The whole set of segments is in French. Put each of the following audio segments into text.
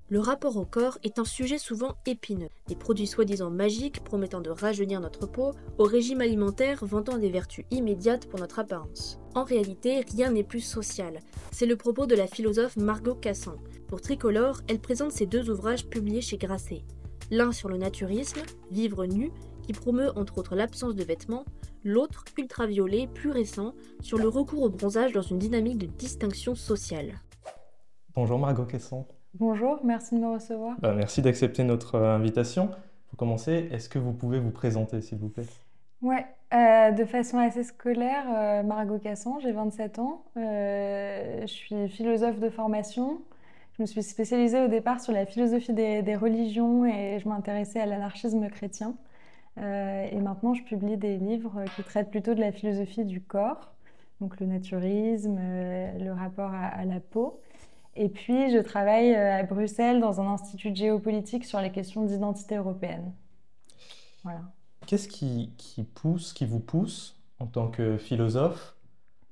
Le rapport au corps est un sujet souvent épineux. Des produits soi-disant magiques promettant de rajeunir notre peau, au régime alimentaire vantant des vertus immédiates pour notre apparence. En réalité, rien n'est plus social. C'est le propos de la philosophe Margot Cassan. Pour Tricolore, elle présente ses deux ouvrages publiés chez Grasset. L'un sur le naturisme, Vivre nu, qui promeut entre autres l'absence de vêtements, l'autre, Ultraviolet, plus récent, sur le recours au bronzage dans une dynamique de distinction sociale. Bonjour Margot Casson. Bonjour, merci de me recevoir. Merci d'accepter notre invitation. Pour commencer, est-ce que vous pouvez vous présenter, s'il vous plaît? Ouais, de façon assez scolaire, Margot Cassan, j'ai 27 ans. Je suis philosophe de formation. Je me suis spécialisée au départ sur la philosophie des religions et je m'intéressais à l'anarchisme chrétien. Et maintenant, je publie des livres qui traitent plutôt de la philosophie du corps, donc le naturisme, le rapport à la peau. Et puis, je travaille à Bruxelles dans un institut de géopolitique sur les questions d'identité européenne. Voilà. Qu'est-ce qui vous pousse, en tant que philosophe,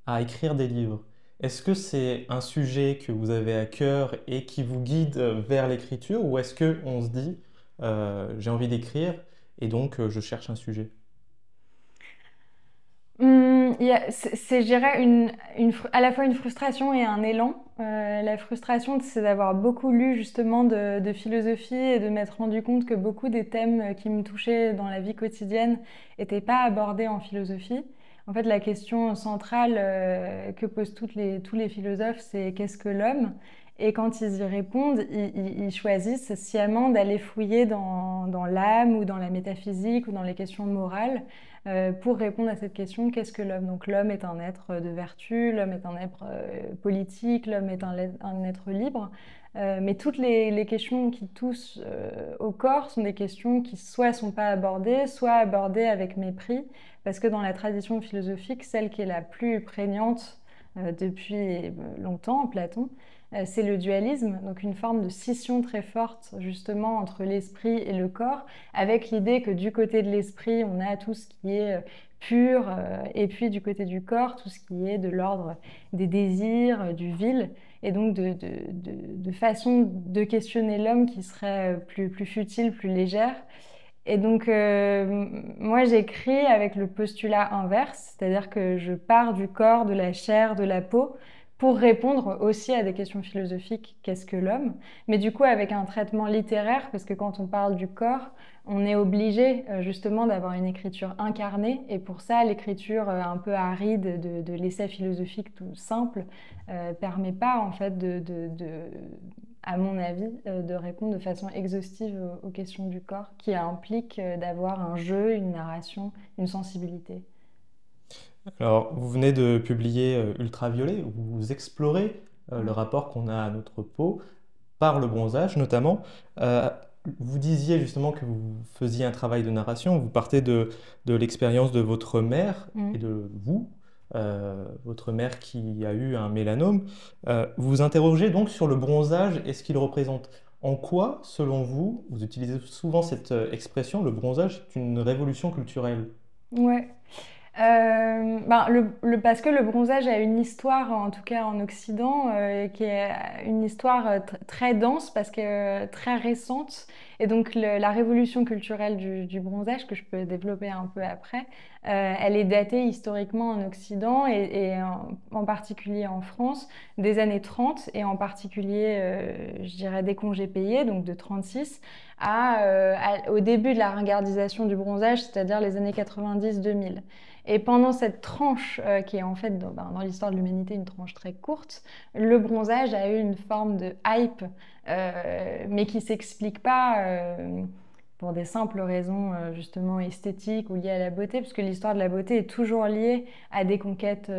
à écrire des livres? Est-ce que c'est un sujet que vous avez à cœur et qui vous guide vers l'écriture, ou est-ce que on se dit, j'ai envie d'écrire et donc je cherche un sujet? C'est, je dirais, à la fois une frustration et un élan. La frustration, c'est d'avoir beaucoup lu justement de philosophie et de m'être rendu compte que beaucoup des thèmes qui me touchaient dans la vie quotidienne n'étaient pas abordés en philosophie. En fait, la question centrale que posent tous les philosophes, c'est qu'est-ce que l'homme? Et quand ils y répondent, ils choisissent sciemment d'aller fouiller dans l'âme ou dans la métaphysique ou dans les questions morales pour répondre à cette question, qu'est-ce que l'homme? Donc l'homme est un être de vertu, l'homme est un être politique, l'homme est un être libre. Mais toutes les questions qui touchent au corps sont des questions qui soit sont pas abordées, soit abordées avec mépris, parce que dans la tradition philosophique, celle qui est la plus prégnante depuis longtemps, Platon, c'est le dualisme, donc une forme de scission très forte justement entre l'esprit et le corps, avec l'idée que du côté de l'esprit, on a tout ce qui est pur, et puis du côté du corps, tout ce qui est de l'ordre des désirs, du vil, et donc de façon de questionner l'homme qui serait plus futile, plus légère. Et donc, moi, j'écris avec le postulat inverse, c'est-à-dire que je pars du corps, de la chair, de la peau, pour répondre aussi à des questions philosophiques, qu'est-ce que l'homme? Mais du coup, avec un traitement littéraire, parce que quand on parle du corps, on est obligé justement d'avoir une écriture incarnée, et pour ça, l'écriture un peu aride de l'essai philosophique tout simple permet pas, en fait, à mon avis, de répondre de façon exhaustive aux questions du corps, qui implique d'avoir un jeu, une narration, une sensibilité. Alors, vous venez de publier Ultraviolet, où vous explorez le rapport qu'on a à notre peau par le bronzage notamment. Euh, Vous disiez justement que vous faisiez un travail de narration, vous partez de l'expérience de votre mère et de vous, votre mère qui a eu un mélanome. Vous vous interrogez donc sur le bronzage et ce qu'il représente. En quoi, selon vous, vous utilisez souvent cette expression, le bronzage est une révolution culturelle? Ouais. Parce que le bronzage a une histoire, en tout cas en Occident, qui est une histoire très dense, parce que très récente. Et donc la révolution culturelle du bronzage, que je peux développer un peu après, elle est datée historiquement en Occident et en particulier en France, des années 30, et en particulier, je dirais, des congés payés, donc de 36, au début de la ringardisation du bronzage, c'est-à-dire les années 90-2000. Et pendant cette tranche, qui est en fait dans l'histoire de l'humanité une tranche très courte, le bronzage a eu une forme de hype, mais qui ne s'explique pas pour des simples raisons justement esthétiques ou liées à la beauté, puisque l'histoire de la beauté est toujours liée à des conquêtes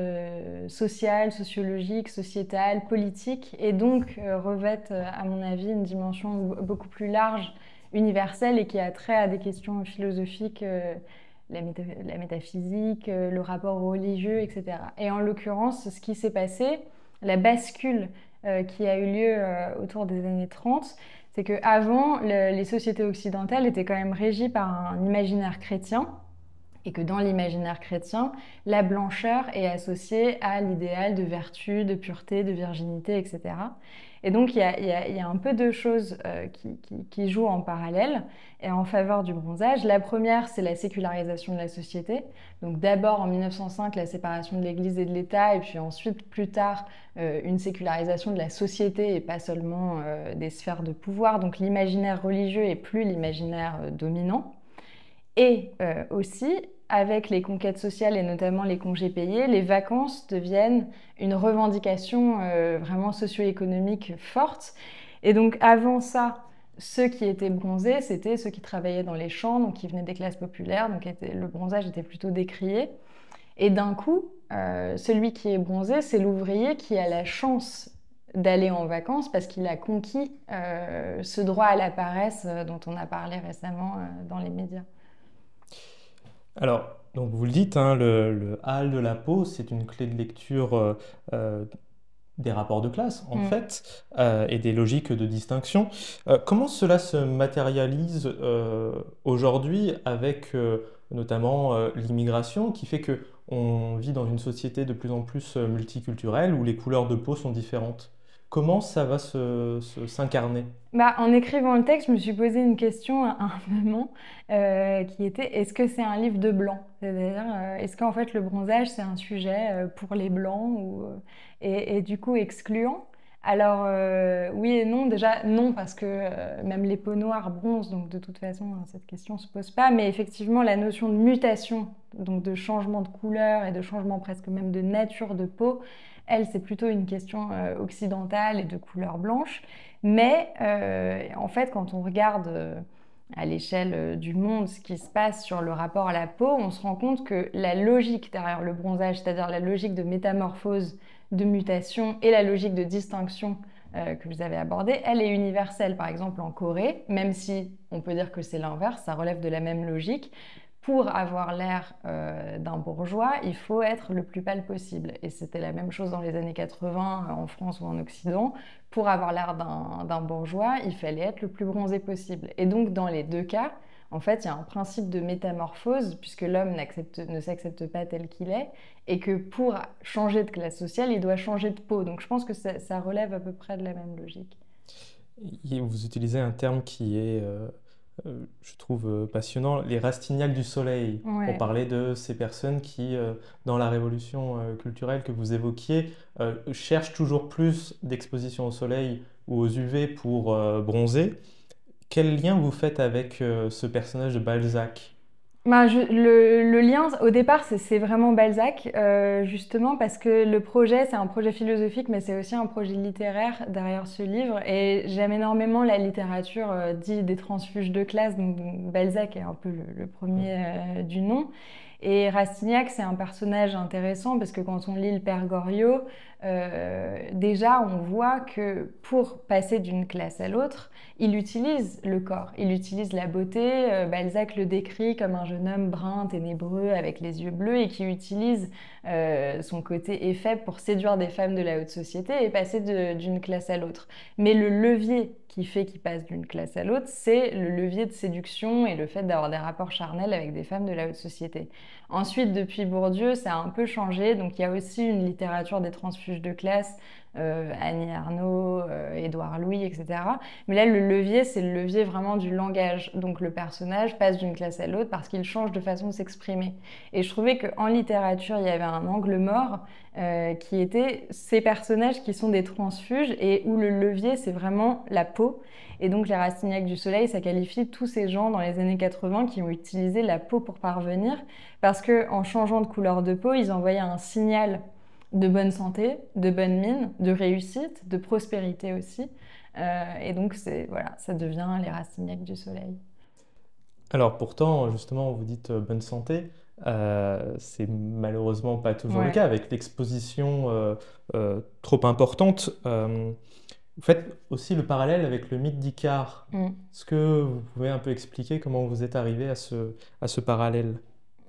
sociales, sociologiques, sociétales, politiques, et donc revêtent, à mon avis, une dimension beaucoup plus large, universelle, et qui a trait à des questions philosophiques, la métaphysique, le rapport au religieux, etc. Et en l'occurrence, ce qui s'est passé, la bascule qui a eu lieu autour des années 30, c'est qu'avant, les sociétés occidentales étaient quand même régies par un imaginaire chrétien Et que dans l'imaginaire chrétien, la blancheur est associée à l'idéal de vertu, de pureté, de virginité, etc. Et donc il y a un peu deux choses qui jouent en parallèle et en faveur du bronzage. La première, c'est la sécularisation de la société. Donc d'abord en 1905, la séparation de l'Église et de l'État, et puis ensuite, plus tard, une sécularisation de la société et pas seulement des sphères de pouvoir. Donc l'imaginaire religieux est plus l'imaginaire dominant. Et aussi, avec les conquêtes sociales et notamment les congés payés, les vacances deviennent une revendication vraiment socio-économique forte. Et donc avant ça, ceux qui étaient bronzés, c'était ceux qui travaillaient dans les champs, donc qui venaient des classes populaires, donc le bronzage était plutôt décrié. Et d'un coup, celui qui est bronzé, c'est l'ouvrier qui a la chance d'aller en vacances parce qu'il a conquis ce droit à la paresse dont on a parlé récemment dans les médias. Alors, donc vous le dites, hein, le hall de la peau, c'est une clé de lecture des rapports de classe, en fait, et des logiques de distinction. Comment cela se matérialise aujourd'hui avec notamment l'immigration, qui fait qu'on vit dans une société de plus en plus multiculturelle où les couleurs de peau sont différentes? Comment ça va s'incarner? En écrivant le texte, je me suis posé une question à un moment qui était est-ce que c'est un livre de blanc? C'est-à-dire, est-ce qu'en fait le bronzage c'est un sujet pour les blancs et du coup excluant? Alors oui et non, déjà non parce que même les peaux noires bronzent, donc de toute façon cette question ne se pose pas, mais effectivement la notion de mutation, donc de changement de couleur et de changement presque même de nature de peau, elle c'est plutôt une question occidentale et de couleur blanche. Mais en fait, quand on regarde à l'échelle du monde ce qui se passe sur le rapport à la peau, on se rend compte que la logique derrière le bronzage, c'est-à-dire la logique de métamorphose, de mutation et la logique de distinction que vous avez abordée, elle est universelle. Par exemple, en Corée, même si on peut dire que c'est l'inverse, ça relève de la même logique. Pour avoir l'air d'un bourgeois, il faut être le plus pâle possible. Et c'était la même chose dans les années 80 en France ou en Occident. Pour avoir l'air d'un bourgeois, il fallait être le plus bronzé possible. Et donc, dans les deux cas, en fait, il y a un principe de métamorphose, puisque l'homme ne s'accepte pas tel qu'il est, et que pour changer de classe sociale, il doit changer de peau. Donc, je pense que ça relève à peu près de la même logique. Et vous utilisez un terme qui est, je trouve, passionnant, les Rastignac du soleil, Ouais. pour parler de ces personnes qui, dans la révolution culturelle que vous évoquiez, cherchent toujours plus d'exposition au soleil ou aux UV pour bronzer. Quel lien vous faites avec ce personnage de Balzac? Le lien, au départ, c'est vraiment Balzac, justement parce que le projet, c'est un projet philosophique, mais c'est aussi un projet littéraire derrière ce livre. Et j'aime énormément la littérature dite des transfuges de classe, donc Balzac est un peu le premier du nom. Et Rastignac, c'est un personnage intéressant parce que quand on lit le Père Goriot, déjà on voit que pour passer d'une classe à l'autre, il utilise le corps, il utilise la beauté. Balzac le décrit comme un jeune homme brun, ténébreux, avec les yeux bleus et qui utilise son côté effet pour séduire des femmes de la haute société et passer d'une classe à l'autre. Mais le levier qui fait qu'il passe d'une classe à l'autre, c'est le levier de séduction et le fait d'avoir des rapports charnels avec des femmes de la haute société. Ensuite, depuis Bourdieu, ça a un peu changé. Donc, il y a aussi une littérature des transfuges de classe, Annie Ernaux, Édouard Louis, etc. Mais là, le levier, c'est le levier vraiment du langage. Donc, le personnage passe d'une classe à l'autre parce qu'il change de façon de s'exprimer. Et je trouvais qu'en littérature, il y avait un angle mort qui était ces personnages qui sont des transfuges et où le levier, c'est vraiment la peau. Et donc, les Rastignac du soleil, ça qualifie tous ces gens dans les années 80 qui ont utilisé la peau pour parvenir parce qu'en changeant de couleur de peau, ils envoyaient un signal de bonne santé, de bonne mine, de réussite, de prospérité aussi. Et donc, voilà, ça devient les Rastignac du soleil. Alors pourtant, justement, vous dites bonne santé, c'est malheureusement pas toujours le Ouais. cas avec l'exposition trop importante. Vous faites aussi le parallèle avec le mythe d'Icare. Est-ce que vous pouvez un peu expliquer comment vous êtes arrivé à ce parallèle?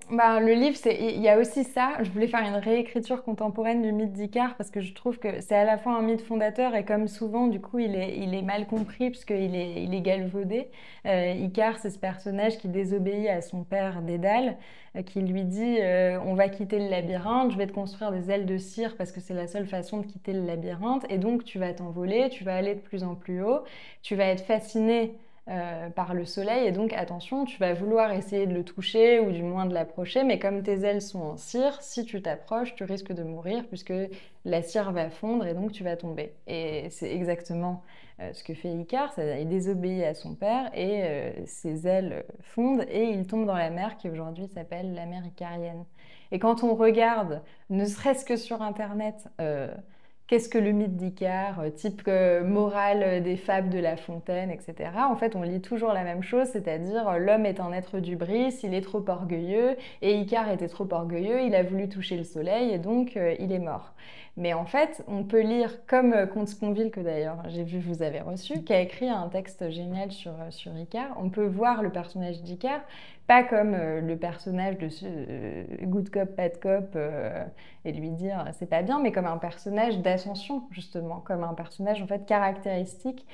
Le livre, il y a aussi ça. Je voulais faire une réécriture contemporaine du mythe d'Icare parce que je trouve que c'est à la fois un mythe fondateur et comme souvent, du coup, il est mal compris il est galvaudé. Icare, c'est ce personnage qui désobéit à son père Dédale, qui lui dit on va quitter le labyrinthe, je vais te construire des ailes de cire parce que c'est la seule façon de quitter le labyrinthe et donc tu vas t'envoler, tu vas aller de plus en plus haut, tu vas être fasciné par le soleil et donc attention, tu vas vouloir essayer de le toucher ou du moins de l'approcher, mais comme tes ailes sont en cire, si tu t'approches, tu risques de mourir puisque la cire va fondre et donc tu vas tomber. Et c'est exactement ce que fait Icare, il désobéit à son père et ses ailes fondent et il tombe dans la mer qui aujourd'hui s'appelle la mer Icarienne. Et quand on regarde, ne serait-ce que sur Internet, qu'est-ce que le mythe d'Icare, type morale des fables de La Fontaine, etc. En fait, on lit toujours la même chose, c'est-à-dire l'homme est un être d'hubris, il est trop orgueilleux, et Icare était trop orgueilleux, il a voulu toucher le soleil, et donc il est mort. Mais en fait, on peut lire comme Comte Sponville, que d'ailleurs j'ai vu vous avez reçu, qui a écrit un texte génial sur Icare. On peut voir le personnage d'Icare, pas comme le personnage de good cop, bad cop, et lui dire c'est pas bien, mais comme un personnage d'ascension, justement, comme un personnage en fait caractéristique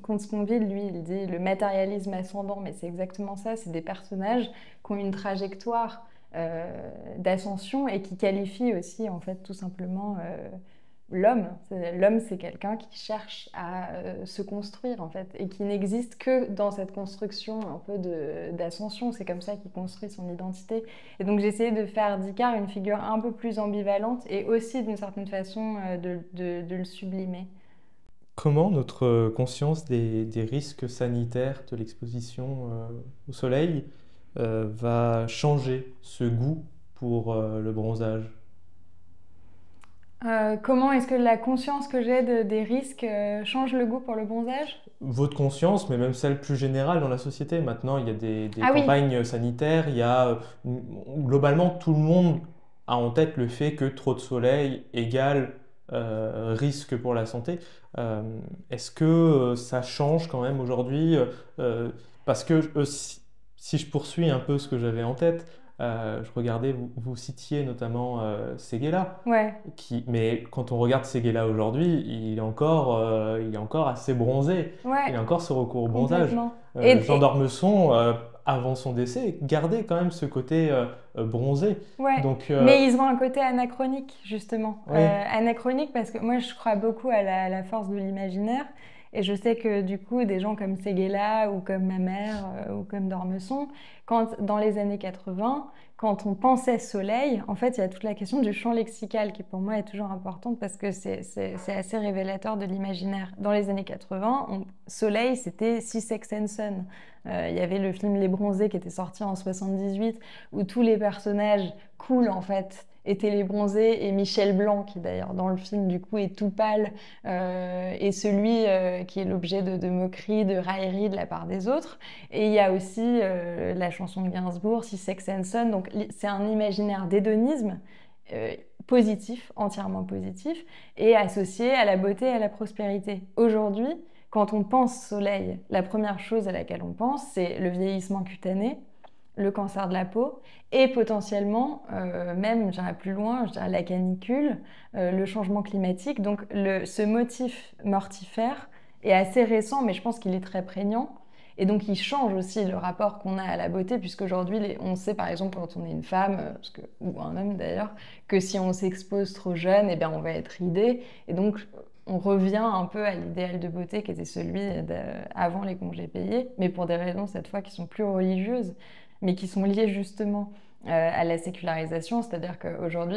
Comte Sponville, lui, il dit le matérialisme ascendant, mais c'est exactement ça, c'est des personnages qui ont une trajectoire d'ascension et qui qualifie aussi en fait tout simplement l'homme. L'homme, c'est quelqu'un qui cherche à se construire en fait et qui n'existe que dans cette construction un peu d'ascension. C'est comme ça qu'il construit son identité. Et donc j'ai essayé de faire d'Icare une figure un peu plus ambivalente et aussi d'une certaine façon de le sublimer. Comment notre conscience des risques sanitaires de l'exposition au soleil va changer ce goût pour le bronzage? Comment est-ce que la conscience que j'ai des risques change le goût pour le bronzage? Votre conscience, mais même celle plus générale dans la société. Maintenant, il y a des Ah oui, campagnes sanitaires, il y a globalement tout le monde a en tête le fait que trop de soleil égale risque pour la santé. Euh, Est-ce que ça change quand même aujourd'hui? Parce que si je poursuis un peu ce que j'avais en tête, je regardais, vous citiez notamment Séguéla. ouais, Mais quand on regarde Séguéla aujourd'hui, il est encore assez bronzé. Il ouais, a encore ce recours au bronzage. complètement. Jean d'Ormesson, avant son décès, gardait quand même ce côté bronzé. Ouais, Donc, mais ils ont un côté anachronique, justement. oui, Anachronique parce que moi, je crois beaucoup à la force de l'imaginaire. Et je sais que du coup, des gens comme Séguéla ou comme ma mère ou comme Dormesson, dans les années 80, quand on pensait soleil, en fait, il y a toute la question du champ lexical qui pour moi est toujours importante parce que c'est assez révélateur de l'imaginaire. Dans les années 80, soleil, c'était Sea Sex and Sun. Il y avait le film Les Bronzés qui était sorti en 78 où tous les personnages cool en fait étaient les bronzés et Michel Blanc qui d'ailleurs dans le film du coup est tout pâle est celui qui est l'objet de moqueries, de railleries de la part des autres. Et il y a aussi la chanson de Gainsbourg, Si Sex and Son, donc c'est un imaginaire d'hédonisme positif, entièrement positif, et associé à la beauté et à la prospérité. Aujourd'hui, quand on pense soleil, la première chose à laquelle on pense, c'est le vieillissement cutané, le cancer de la peau et potentiellement, même, j'irai plus loin, je dirais la canicule, le changement climatique. Donc ce motif mortifère est assez récent, mais je pense qu'il est très prégnant. Et donc il change aussi le rapport qu'on a à la beauté, puisqu'aujourd'hui, on sait par exemple quand on est une femme, ou un homme d'ailleurs, que si on s'expose trop jeune, eh bien, on va être ridé. Et donc on revient un peu à l'idéal de beauté qui était celui avant les congés payés, mais pour des raisons cette fois qui sont plus religieuses, mais qui sont liées justement à la sécularisation, c'est-à-dire qu'aujourd'hui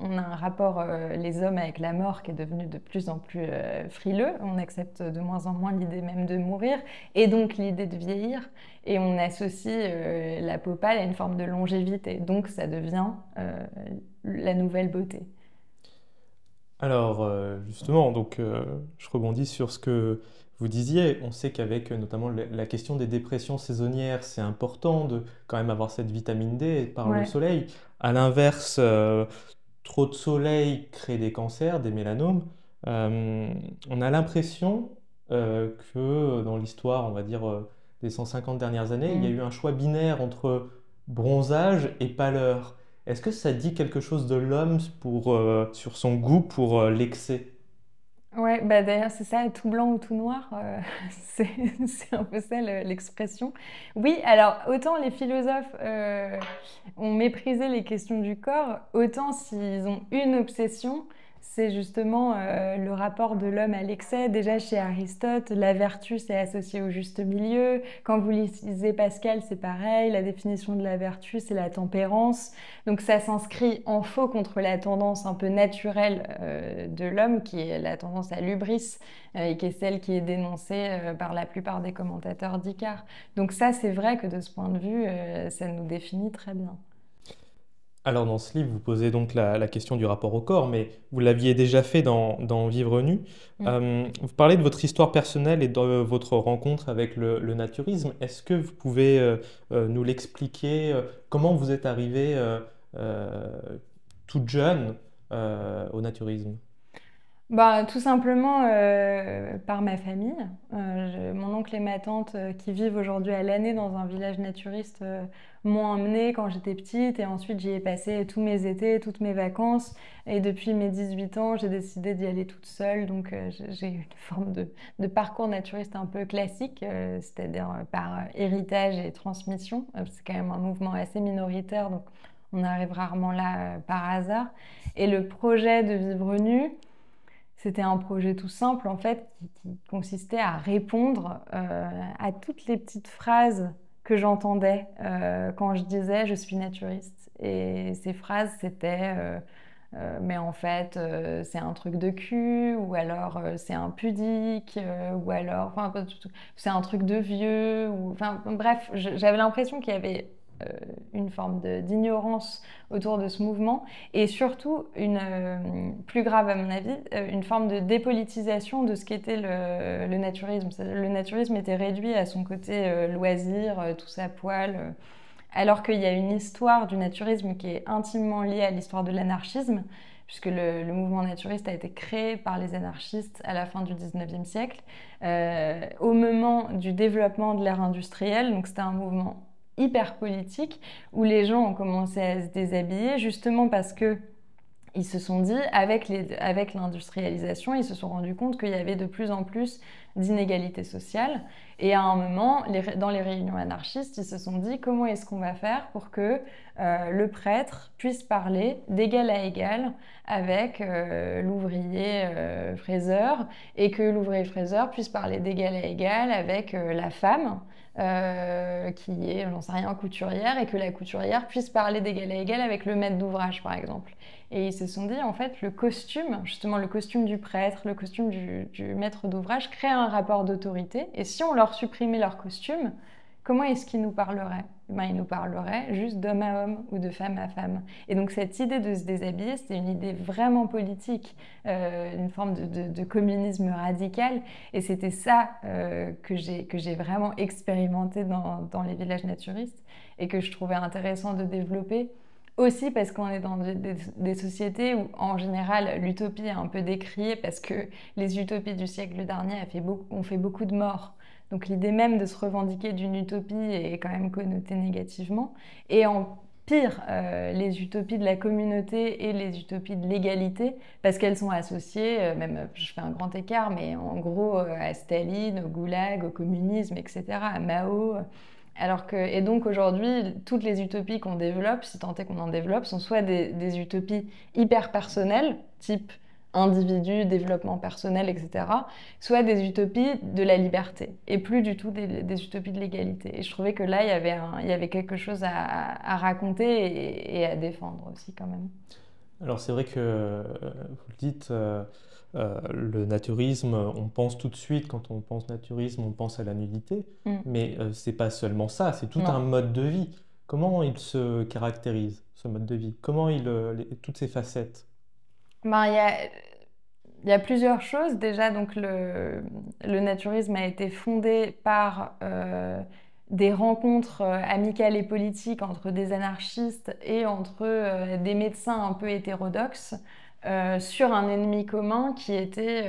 on a un rapport les hommes avec la mort qui est devenu de plus en plus frileux, on accepte de moins en moins l'idée même de mourir et donc l'idée de vieillir et on associe la peau pâle à une forme de longévité, donc ça devient la nouvelle beauté. alors justement, donc, je rebondis sur ce que vous disiez. On sait qu'avec notamment la question des dépressions saisonnières, c'est important de quand même avoir cette vitamine D par le Ouais. soleil. À l'inverse, trop de soleil crée des cancers, des mélanomes. On a l'impression que dans l'histoire, on va dire, des 150 dernières années, il y a Mm. eu un choix binaire entre bronzage et pâleur. Est-ce que ça dit quelque chose de l'homme sur son goût pour l'excès? Ouais, bah d'ailleurs, c'est ça, tout blanc ou tout noir, c'est c'est un peu ça l'expression. Oui, alors autant les philosophes ont méprisé les questions du corps, autant s'ils ont une obsession, c'est justement le rapport de l'homme à l'excès. Déjà chez Aristote, la vertu c'est associé au juste milieu. Quand vous lisez Pascal, c'est pareil, la définition de la vertu c'est la tempérance. Donc ça s'inscrit en faux contre la tendance un peu naturelle de l'homme, qui est la tendance à l'hubris, et qui est celle qui est dénoncée par la plupart des commentateurs d'Icare. Donc ça, c'est vrai que de ce point de vue, ça nous définit très bien. Alors dans ce livre, vous posez donc la question du rapport au corps, mais vous l'aviez déjà fait dans Vivre nu. Mm. Vous parlez de votre histoire personnelle et de votre rencontre avec le naturisme. Est-ce que vous pouvez nous l'expliquer, comment vous êtes arrivée euh, toute jeune au naturisme? Bah, tout simplement par ma famille. Mon oncle et ma tante qui vivent aujourd'hui à l'année dans un village naturiste m'ont emmenée quand j'étais petite et ensuite j'y ai passé tous mes étés, toutes mes vacances et depuis mes 18 ans j'ai décidé d'y aller toute seule donc j'ai une forme de parcours naturiste un peu classique, c'est-à-dire par héritage et transmission. C'est quand même un mouvement assez minoritaire donc on arrive rarement là par hasard. Et le projet de Vivre nu, c'était un projet tout simple en fait qui consistait à répondre à toutes les petites phrases que j'entendais quand je disais je suis naturiste. Et ces phrases c'était mais en fait c'est un truc de cul ou alors c'est impudique ou alors enfin c'est un truc de vieux ou enfin bref j'avais l'impression qu'il y avait euh, une forme d'ignorance autour de ce mouvement et surtout plus grave à mon avis, une forme de dépolitisation de ce qu'était le naturisme. Le naturisme était réduit à son côté loisir, tous à poil, alors qu'il y a une histoire du naturisme qui est intimement liée à l'histoire de l'anarchisme, puisque le mouvement naturiste a été créé par les anarchistes à la fin du 19e siècle, au moment du développement de l'ère industrielle. Donc c'était un mouvement hyper politique où les gens ont commencé à se déshabiller justement parce que ils se sont dit, avec l'industrialisation, ils se sont rendus compte qu'il y avait de plus en plus d'inégalités sociales. Et à un moment, dans les réunions anarchistes, ils se sont dit, comment est-ce qu'on va faire pour que le prêtre puisse parler d'égal à égal avec l'ouvrier fraiseur et que l'ouvrier fraiseur puisse parler d'égal à égal avec la femme qui est, j'en sais rien, couturière et que la couturière puisse parler d'égal à égal avec le maître d'ouvrage, par exemple. Et ils se sont dit, en fait, le costume, justement le costume du prêtre, le costume du maître d'ouvrage, crée un rapport d'autorité. Et si on leur supprimait leur costume, comment est-ce qu'ils nous parleraient? Ben, ils nous parleraient juste d'homme à homme ou de femme à femme. Et donc cette idée de se déshabiller, c'était une idée vraiment politique, une forme de communisme radical. Et c'était ça que j'ai vraiment expérimenté dans les villages naturistes et que je trouvais intéressant de développer. Aussi parce qu'on est dans des sociétés où, en général, l'utopie est un peu décriée parce que les utopies du siècle dernier ont fait beaucoup de morts. Donc l'idée même de se revendiquer d'une utopie est quand même connotée négativement. Et en pire, les utopies de la communauté et les utopies de l'égalité, parce qu'elles sont associées, même je fais un grand écart, mais en gros à Staline, au goulag, au communisme, etc., à Mao. Et donc aujourd'hui, toutes les utopies qu'on développe, si tant est qu'on en développe, sont soit des utopies hyper personnelles, type individu, développement personnel, etc., soit des utopies de la liberté, et plus du tout des utopies de l'égalité. Et je trouvais que là, il y avait quelque chose à raconter et à défendre aussi quand même. Alors c'est vrai que vous le dites, le naturisme, on pense tout de suite, quand on pense naturisme, on pense à la nudité, Mm. mais c'est pas seulement ça, c'est tout un Non. mode de vie. Comment il se caractérise, ce mode de vie? Comment toutes ses facettes? Ben, il y a plusieurs choses. Déjà, donc le naturisme a été fondé par des rencontres amicales et politiques entre des anarchistes et entre des médecins un peu hétérodoxes sur un ennemi commun qui était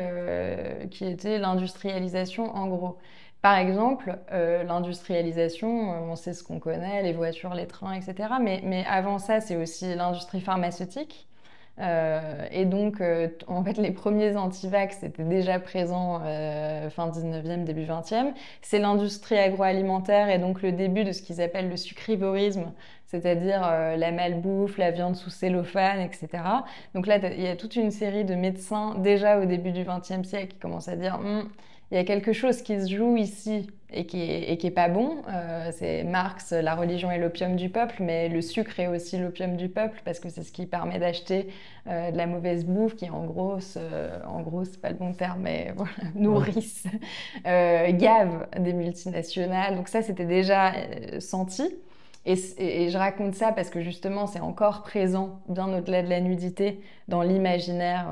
l'industrialisation en gros. Par exemple, l'industrialisation, on sait ce qu'on connaît, les voitures, les trains, etc. Mais avant ça, c'est aussi l'industrie pharmaceutique. Et donc, en fait, les premiers antivax étaient déjà présents fin 19e, début 20e. C'est l'industrie agroalimentaire et donc le début de ce qu'ils appellent le sucrivorisme, c'est-à-dire la malbouffe, la viande sous cellophane, etc. Donc là, il y a toute une série de médecins, déjà au début du 20e siècle, qui commencent à dire il y a quelque chose qui se joue ici et qui est pas bon. C'est Marx, la religion est l'opium du peuple, mais le sucre est aussi l'opium du peuple parce que c'est ce qui permet d'acheter de la mauvaise bouffe qui en gros, c'est pas le bon terme, mais voilà, nourrissent, gave des multinationales. Donc ça, c'était déjà senti. Et je raconte ça parce que justement, c'est encore présent, bien au-delà de la nudité, dans l'imaginaire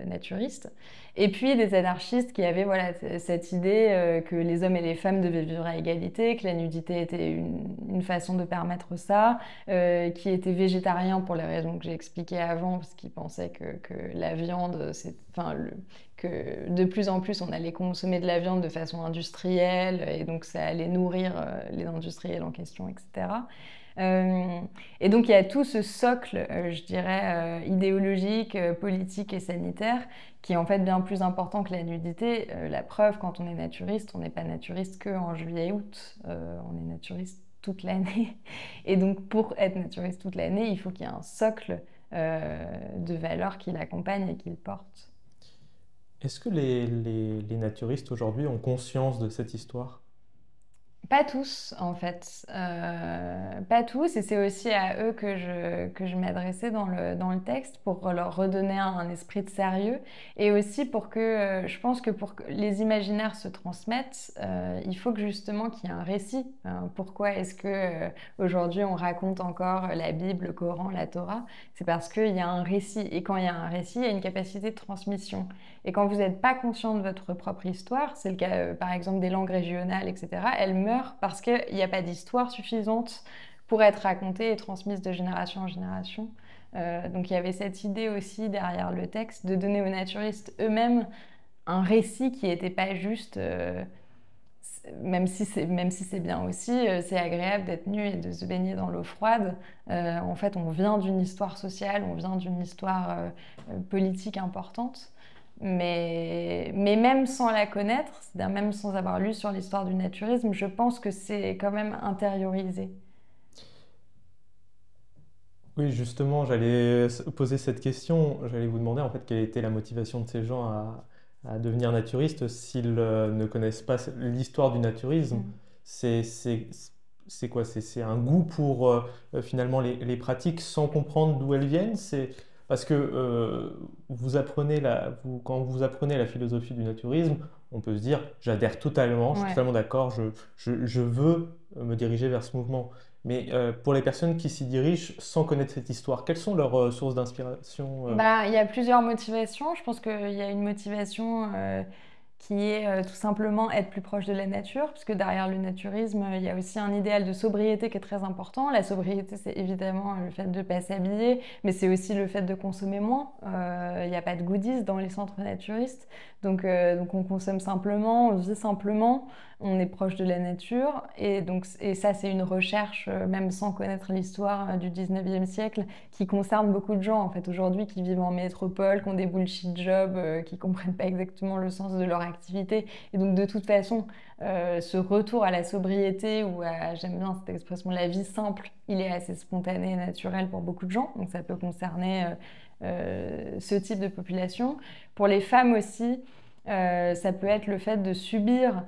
naturiste. Et puis des anarchistes qui avaient voilà, cette idée que les hommes et les femmes devaient vivre à égalité, que la nudité était une façon de permettre ça, qui étaient végétariens pour les raisons que j'ai expliquées avant, parce qu'ils pensaient que la viande, que de plus en plus on allait consommer de la viande de façon industrielle, et donc ça allait nourrir les industriels en question, etc. Et donc il y a tout ce socle, je dirais, idéologique, politique et sanitaire qui est en fait bien plus important que la nudité. La preuve, quand on est naturiste, on n'est pas naturiste qu'en juillet et août, on est naturiste toute l'année. Et donc pour être naturiste toute l'année, il faut qu'il y ait un socle de valeurs qui l'accompagne et qui le porte. Est-ce que les naturistes aujourd'hui ont conscience de cette histoire? Pas tous, en fait. Pas tous, et c'est aussi à eux que je m'adressais dans le texte pour leur redonner un esprit de sérieux et aussi pour que, je pense que pour que les imaginaires se transmettent, il faut que justement qu'il y ait un récit. Pourquoi est-ce que aujourd'hui on raconte encore la Bible, le Coran, la Torah? C'est parce qu'il y a un récit, et quand il y a un récit, il y a une capacité de transmission. Et quand vous n'êtes pas conscient de votre propre histoire, c'est le cas par exemple des langues régionales, etc., elles meurent parce qu'il n'y a pas d'histoire suffisante pour être racontée et transmise de génération en génération. Donc il y avait cette idée aussi derrière le texte de donner aux naturistes eux-mêmes un récit qui n'était pas juste, même si c'est bien aussi, c'est agréable d'être nu et de se baigner dans l'eau froide. En fait, on vient d'une histoire sociale, on vient d'une histoire politique importante. Mais même sans la connaître, c'est-à-dire même sans avoir lu sur l'histoire du naturisme, je pense que c'est quand même intériorisé. Oui, justement, j'allais poser cette question. J'allais vous demander en fait quelle était la motivation de ces gens à devenir naturistes s'ils ne connaissent pas l'histoire du naturisme. Mm. C'est quoi? C'est un goût pour finalement les pratiques sans comprendre d'où elles viennent? C'est parce que quand vous apprenez la philosophie du naturisme, on peut se dire j'adhère totalement, je suis Ouais. totalement d'accord, je veux me diriger vers ce mouvement. Mais pour les personnes qui s'y dirigent sans connaître cette histoire, quelles sont leurs sources d'inspiration Bah, il y a plusieurs motivations. Je pense qu'il y a une motivation qui est tout simplement être plus proche de la nature, parce que derrière le naturisme, il y a aussi un idéal de sobriété qui est très important. La sobriété, c'est évidemment le fait de ne pas s'habiller, mais c'est aussi le fait de consommer moins. Il n'y a pas de goodies dans les centres naturistes, donc on consomme simplement, on vit simplement, on est proche de la nature, et ça, c'est une recherche, même sans connaître l'histoire du 19e siècle, qui concerne beaucoup de gens, en fait, aujourd'hui, qui vivent en métropole, qui ont des bullshit jobs, qui comprennent pas exactement le sens de leur activité. Et donc, de toute façon, ce retour à la sobriété ou j'aime bien cette expression, la vie simple, il est assez spontané et naturel pour beaucoup de gens. Donc, ça peut concerner ce type de population. Pour les femmes aussi, ça peut être le fait de subir.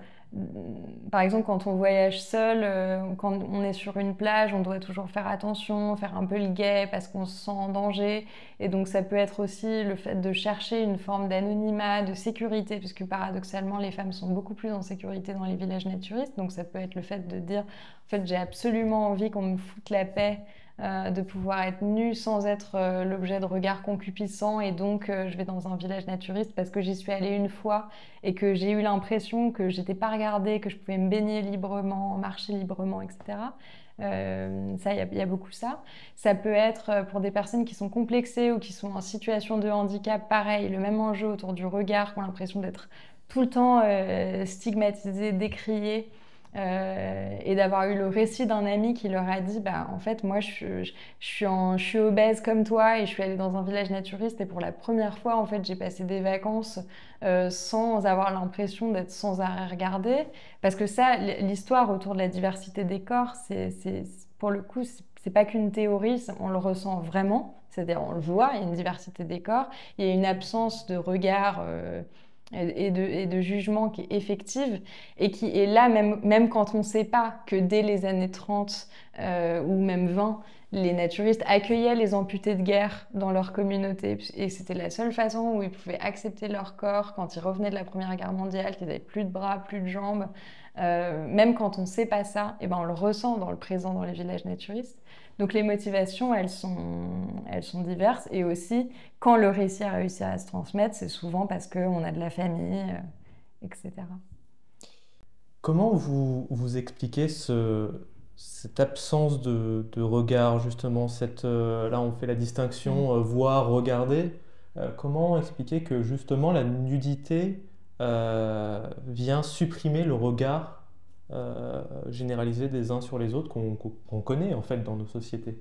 Par exemple, quand on voyage seul, quand on est sur une plage, on doit toujours faire attention, faire un peu le guet parce qu'on se sent en danger. Et donc ça peut être aussi le fait de chercher une forme d'anonymat, de sécurité, puisque paradoxalement, les femmes sont beaucoup plus en sécurité dans les villages naturistes. Donc ça peut être le fait de dire, en fait, j'ai absolument envie qu'on me foute la paix, de pouvoir être nue sans être l'objet de regards concupiscents, et donc je vais dans un village naturiste parce que j'y suis allée une fois et que j'ai eu l'impression que j'étais pas regardée, que je pouvais me baigner librement, marcher librement, etc. Ça, il y a beaucoup ça. Ça peut être pour des personnes qui sont complexées ou qui sont en situation de handicap, pareil, le même enjeu autour du regard, qui ont l'impression d'être tout le temps stigmatisés, décriés. Et d'avoir eu le récit d'un ami qui leur a dit bah, en fait, moi, je suis obèse comme toi et je suis allée dans un village naturiste et pour la première fois, en fait, j'ai passé des vacances sans avoir l'impression d'être sans arrêt regardée. Parce que ça, l'histoire autour de la diversité des corps, pour le coup, c'est pas qu'une théorie, on le ressent vraiment. C'est-à-dire, on le voit, il y a une diversité des corps, il y a une absence de regard et de jugement qui est effective et qui est là même quand on ne sait pas que dès les années 30 ou même 20, les naturistes accueillaient les amputés de guerre dans leur communauté et c'était la seule façon où ils pouvaient accepter leur corps quand ils revenaient de la Première Guerre mondiale, qu'ils n'avaient plus de bras, plus de jambes. Même quand on ne sait pas ça, et ben on le ressent dans le présent dans les villages naturistes. Donc les motivations, elles sont diverses et aussi quand le récit a réussi à se transmettre, c'est souvent parce qu'on a de la famille, etc. Comment vous expliquez cette absence de regard, justement, là on fait la distinction voir, regarder. Comment expliquer que justement la nudité vient supprimer le regard généralisé des uns sur les autres qu'on connaît en fait dans nos sociétés?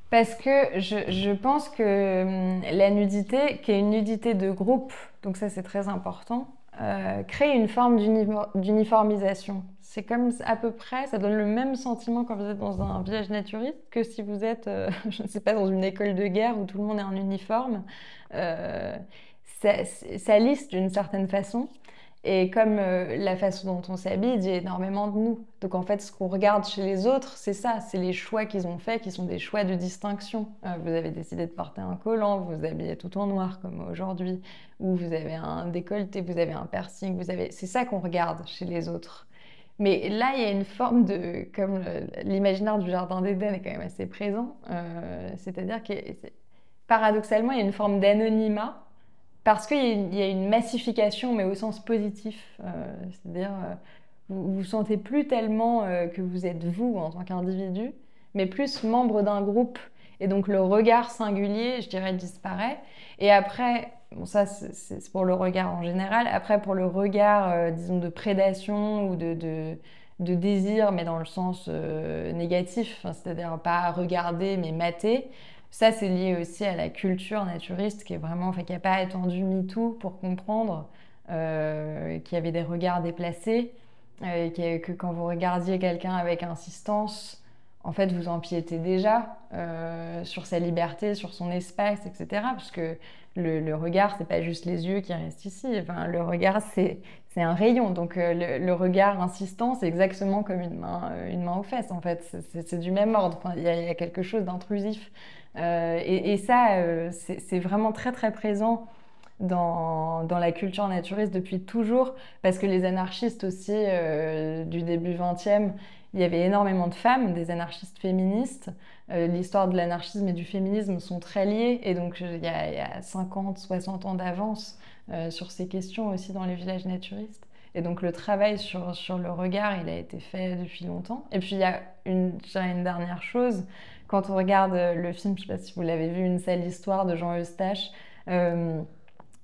Parce que je pense que la nudité, qui est une nudité de groupe, donc ça c'est très important, crée une forme d'uniformisation. C'est comme à peu près, ça donne le même sentiment quand vous êtes dans un village naturiste que si vous êtes, je ne sais pas, dans une école de guerre où tout le monde est en uniforme. Euh, ça lisse d'une certaine façon. Et comme la façon dont on s'habille dit énormément de nous. Donc en fait, ce qu'on regarde chez les autres, c'est ça, c'est les choix qu'ils ont faits, qui sont des choix de distinction. Vous avez décidé de porter un collant, vous vous habillez tout en noir comme aujourd'hui, ou vous avez un décolleté, vous avez un piercing, c'est ça qu'on regarde chez les autres. Mais là, il y a une forme de, comme l'imaginaire du Jardin d'Éden est quand même assez présent, c'est-à-dire que paradoxalement, il y a une forme d'anonymat parce qu'il y a une massification, mais au sens positif. C'est-à-dire, vous vous sentez plus tellement que vous êtes vous en tant qu'individu, mais plus membre d'un groupe. Et donc le regard singulier, je dirais, disparaît. Et après, bon, ça c'est pour le regard en général. Après, pour le regard, disons, de prédation ou de désir, mais dans le sens négatif, enfin, c'est-à-dire pas regarder, mais mater. Ça, c'est lié aussi à la culture naturiste qui est vraiment, enfin, qui n'a pas attendu MeToo pour comprendre qu'il y avait des regards déplacés, que quand vous regardiez quelqu'un avec insistance, en fait, vous empiétez déjà sur sa liberté, sur son espace, etc. Puisque le regard, c'est pas juste les yeux qui restent ici. Enfin, le regard, c'est un rayon. Donc, le regard insistant, c'est exactement comme une main aux fesses, en fait. C'est du même ordre. Enfin, il y a quelque chose d'intrusif. Et ça, c'est vraiment très, très présent dans la culture naturiste depuis toujours, parce que les anarchistes aussi du début 20e, il y avait énormément de femmes, des anarchistes féministes. L'histoire de l'anarchisme et du féminisme sont très liées, et donc il y a 50, 60 ans d'avance sur ces questions aussi dans les villages naturistes. Et donc le travail sur le regard, il a été fait depuis longtemps. Et puis il y a une dernière chose, quand on regarde le film, je ne sais pas si vous l'avez vu, Une sale histoire de Jean Eustache,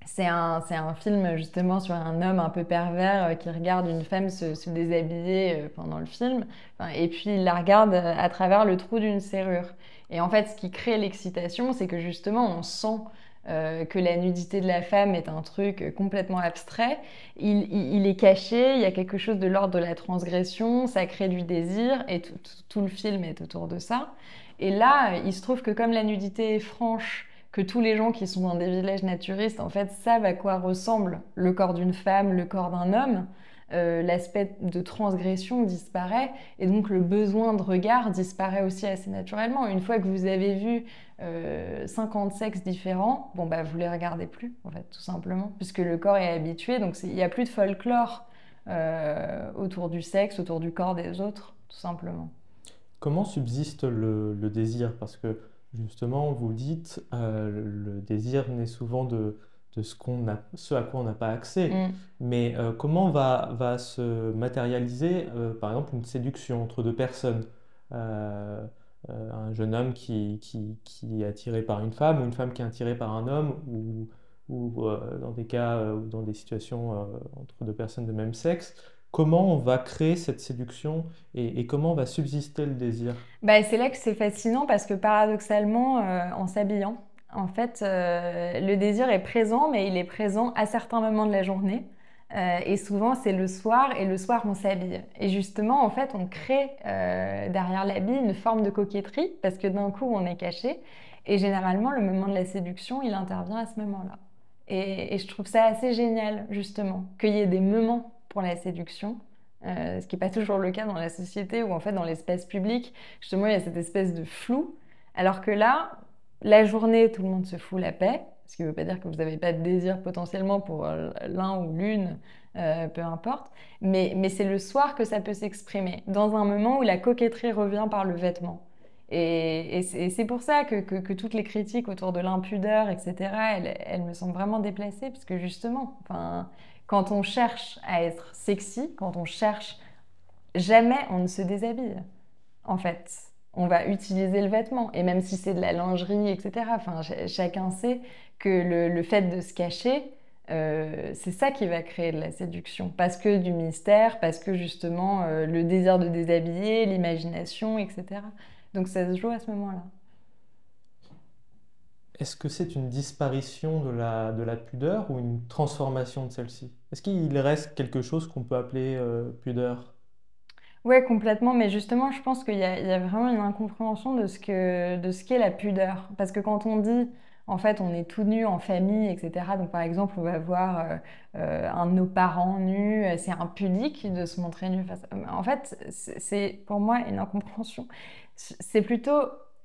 c'est un film justement sur un homme un peu pervers qui regarde une femme se déshabiller pendant le film, et puis il la regarde à travers le trou d'une serrure. Et en fait, ce qui crée l'excitation, c'est que justement, on sent que la nudité de la femme est un truc complètement abstrait. Il est caché, il y a quelque chose de l'ordre de la transgression, ça crée du désir, et tout le film est autour de ça. Et là, il se trouve que comme la nudité est franche, que tous les gens qui sont dans des villages naturistes, en fait, savent à quoi ressemble le corps d'une femme, le corps d'un homme, l'aspect de transgression disparaît et donc le besoin de regard disparaît aussi assez naturellement. Une fois que vous avez vu 50 sexes différents, bon, bah, vous les regardez plus, en fait, tout simplement, puisque le corps est habitué, donc il n'y a plus de folklore autour du sexe, autour du corps des autres, tout simplement. Comment subsiste le désir? Parce que justement, vous dites, le désir naît souvent de ce à quoi on n'a pas accès. Mais comment va se matérialiser, par exemple, une séduction entre deux personnes? Un jeune homme qui est attiré par une femme ou une femme qui est attirée par un homme ou ou dans des cas ou dans des situations entre deux personnes de même sexe. Comment on va créer cette séduction et comment va subsister le désir? Bah, c'est là que c'est fascinant parce que paradoxalement, en s'habillant, en fait, le désir est présent, mais il est présent à certains moments de la journée. Et souvent, c'est le soir, et le soir, on s'habille. Et justement, en fait, on crée derrière l'habit une forme de coquetterie parce que d'un coup, on est caché. Et généralement, le moment de la séduction, il intervient à ce moment-là. Et je trouve ça assez génial, justement, qu'il y ait des moments pour la séduction. Ce qui n'est pas toujours le cas dans la société ou en fait dans l'espace public. Justement, il y a cette espèce de flou. Alors que là, la journée, tout le monde se fout la paix. Ce qui ne veut pas dire que vous n'avez pas de désir potentiellement pour l'un ou l'une, peu importe. Mais c'est le soir que ça peut s'exprimer, dans un moment où la coquetterie revient par le vêtement. Et c'est pour ça que toutes les critiques autour de l'impudeur, etc., elles me semblent vraiment déplacées, parce que justement, enfin, quand on cherche à être sexy, quand on cherche, jamais on ne se déshabille, en fait. On va utiliser le vêtement, et même si c'est de la lingerie, etc., enfin, chacun sait que le fait de se cacher, c'est ça qui va créer de la séduction. Parce que du mystère, parce que justement le désir de déshabiller, l'imagination, etc. Donc ça se joue à ce moment-là. Est-ce que c'est une disparition de la pudeur ou une transformation de celle-ci? Est-ce qu'il reste quelque chose qu'on peut appeler pudeur? Ouais, complètement. Mais justement, je pense qu'il y a vraiment une incompréhension de ce qu'est la pudeur. Parce que quand on dit, en fait, on est tout nu en famille, etc. Donc, par exemple, on va voir un de nos parents nus. C'est impudique de se montrer nu face. En fait, c'est pour moi une incompréhension. C'est plutôt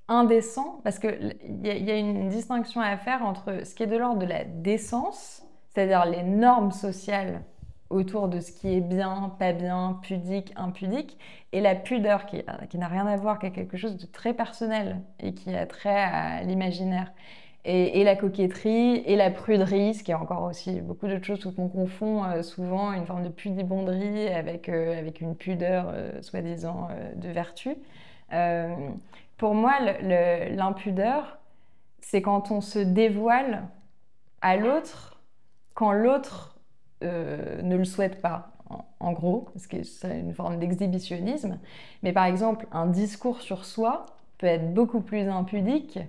indécent parce il y a une distinction à faire entre ce qui est de l'ordre de la décence, c'est-à-dire les normes sociales autour de ce qui est bien, pas bien, pudique, impudique, et la pudeur qui n'a rien à voir, qui est quelque chose de très personnel et qui a trait à l'imaginaire. Et la coquetterie et la pruderie, ce qui est encore aussi beaucoup d'autres choses qu'on confond souvent, une forme de pudibonderie avec une pudeur soi-disant de vertu. Euh, pour moi, l'impudeur, c'est quand on se dévoile à l'autre quand l'autre ne le souhaite pas, en gros, parce que c'est une forme d'exhibitionnisme. Mais par exemple, un discours sur soi peut être beaucoup plus impudique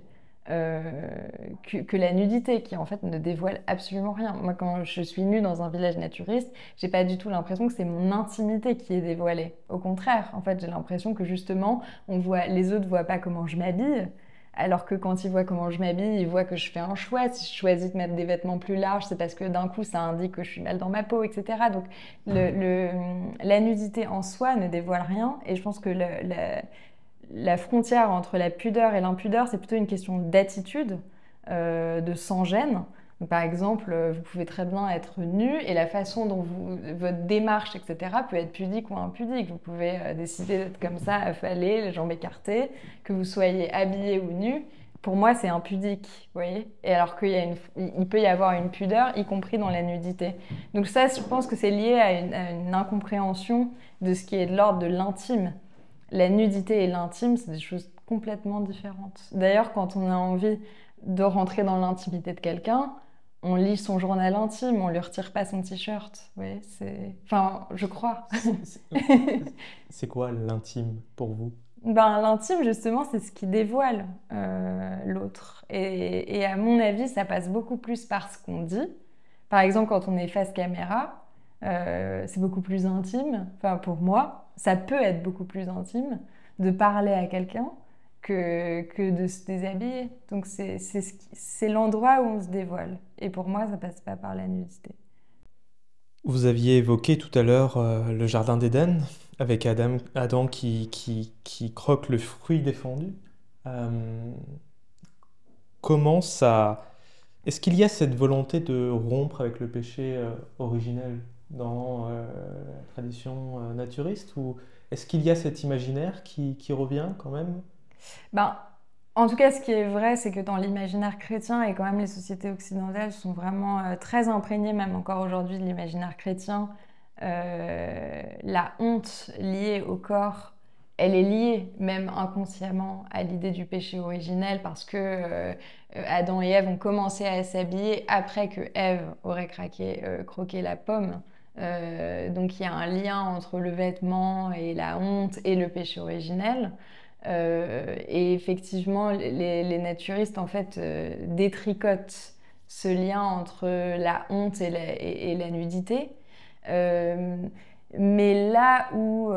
que la nudité, qui en fait ne dévoile absolument rien. Moi, quand je suis nue dans un village naturiste, j'ai pas du tout l'impression que c'est mon intimité qui est dévoilée. Au contraire, en fait, j'ai l'impression que justement, les autres voient pas comment je m'habille. Alors que quand ils voient comment je m'habille, ils voient que je fais un choix. Si je choisis de mettre des vêtements plus larges, c'est parce que d'un coup, ça indique que je suis mal dans ma peau, etc. Donc, la nudité en soi ne dévoile rien. Et je pense que la frontière entre la pudeur et l'impudeur, c'est plutôt une question d'attitude, de sans-gêne. Donc, par exemple, vous pouvez très bien être nu et la façon dont votre démarche, etc., peut être pudique ou impudique. Vous pouvez décider d'être comme ça, affalé, les jambes écartées, que vous soyez habillé ou nu. Pour moi, c'est impudique, vous voyez. Et alors il peut y avoir une pudeur, y compris dans la nudité. Donc ça, je pense que c'est lié à une incompréhension de ce qui est de l'ordre de l'intime. La nudité et l'intime, c'est des choses complètement différentes. D'ailleurs, quand on a envie de rentrer dans l'intimité de quelqu'un, on lit son journal intime, on lui retire pas son t-shirt. Oui, enfin, je crois. C'est quoi l'intime pour vous? Ben, l'intime, justement, c'est ce qui dévoile l'autre. Et à mon avis, ça passe beaucoup plus par ce qu'on dit. Par exemple, quand on est face caméra, c'est beaucoup plus intime. Enfin, pour moi, ça peut être beaucoup plus intime de parler à quelqu'un que de se déshabiller. Donc, c'est l'endroit où on se dévoile. Et pour moi, ça passe pas par la nudité. Vous aviez évoqué tout à l'heure le jardin d'Éden avec Adam qui croque le fruit défendu. Euh, comment ça... Est-ce qu'il y a cette volonté de rompre avec le péché originel dans la tradition naturiste ou est-ce qu'il y a cet imaginaire qui revient quand même? Ben, en tout cas, ce qui est vrai, c'est que dans l'imaginaire chrétien et quand même les sociétés occidentales sont vraiment très imprégnées, même encore aujourd'hui, de l'imaginaire chrétien. La honte liée au corps, elle est liée, même inconsciemment, à l'idée du péché originel parce que Adam et Ève ont commencé à s'habiller après que Ève aurait croqué la pomme. Donc il y a un lien entre le vêtement et la honte et le péché originel. Et effectivement, les naturistes, en fait, détricotent ce lien entre la honte et la nudité. Euh, mais là où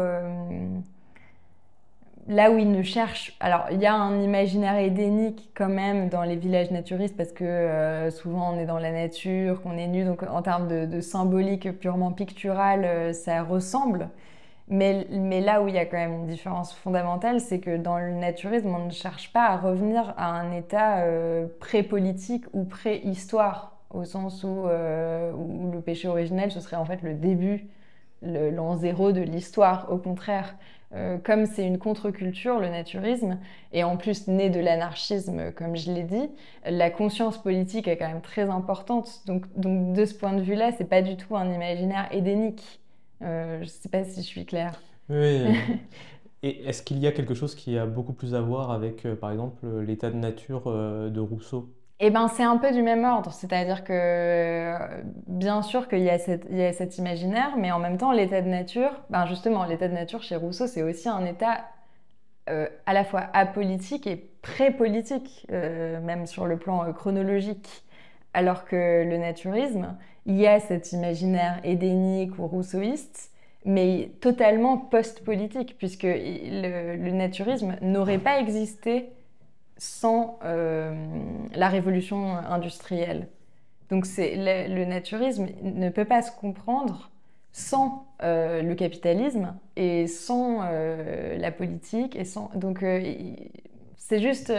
ils ne cherchent... Alors, il y a un imaginaire édénique quand même dans les villages naturistes parce que souvent on est dans la nature, qu'on est nu, donc en termes de symbolique purement picturale, ça ressemble. Mais là où il y a quand même une différence fondamentale, c'est que dans le naturisme, on ne cherche pas à revenir à un état pré-politique ou pré-histoire, au sens où le péché originel, ce serait en fait le début, l'an zéro de l'histoire. Au contraire, comme c'est une contre-culture, le naturisme, et en plus né de l'anarchisme, comme je l'ai dit, la conscience politique est quand même très importante. Donc de ce point de vue-là, c'est pas du tout un imaginaire édénique. Je ne sais pas si je suis claire. Oui. Et est-ce qu'il y a quelque chose qui a beaucoup plus à voir avec, par exemple, l'état de nature de Rousseau? Eh ben, c'est un peu du même ordre, c'est-à-dire que bien sûr qu'il y a il y a cet imaginaire, mais en même temps, l'état de nature, ben justement, l'état de nature chez Rousseau, c'est aussi un état à la fois apolitique et pré-politique, même sur le plan chronologique. Alors que le naturisme, il y a cet imaginaire édénique ou rousseauiste, mais totalement post-politique, puisque le naturisme n'aurait pas existé sans la révolution industrielle. Donc le naturisme ne peut pas se comprendre sans le capitalisme et sans la politique. Donc c'est juste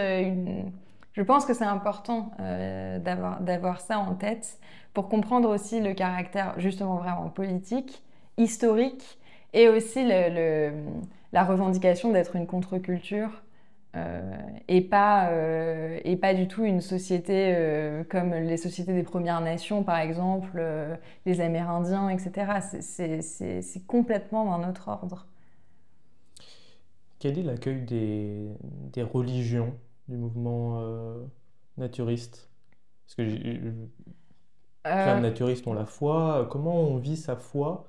Je pense que c'est important d'avoir ça en tête pour comprendre aussi le caractère justement vraiment politique, historique et aussi la revendication d'être une contre-culture et pas du tout une société comme les sociétés des Premières Nations, par exemple, les Amérindiens, etc. C'est complètement d'un autre ordre. Quel est l'accueil des religions du mouvement naturiste? Parce que plein de naturistes ont la foi. Comment on vit sa foi,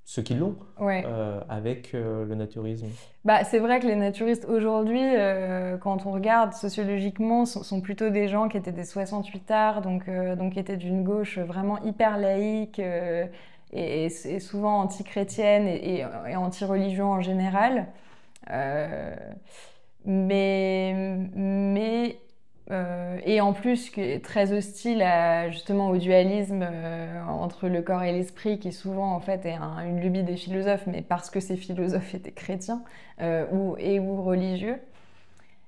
ceux qui l'ont, Ouais. avec le naturisme? Bah, c'est vrai que les naturistes aujourd'hui, quand on regarde sociologiquement, sont plutôt des gens qui étaient des 68 arts, donc qui étaient d'une gauche vraiment hyper laïque et souvent anti-chrétienne et anti-religion en général. Euh, et en plus, qui est très hostile justement au dualisme entre le corps et l'esprit, qui souvent en fait est une lubie des philosophes, mais parce que ces philosophes étaient chrétiens ou religieux.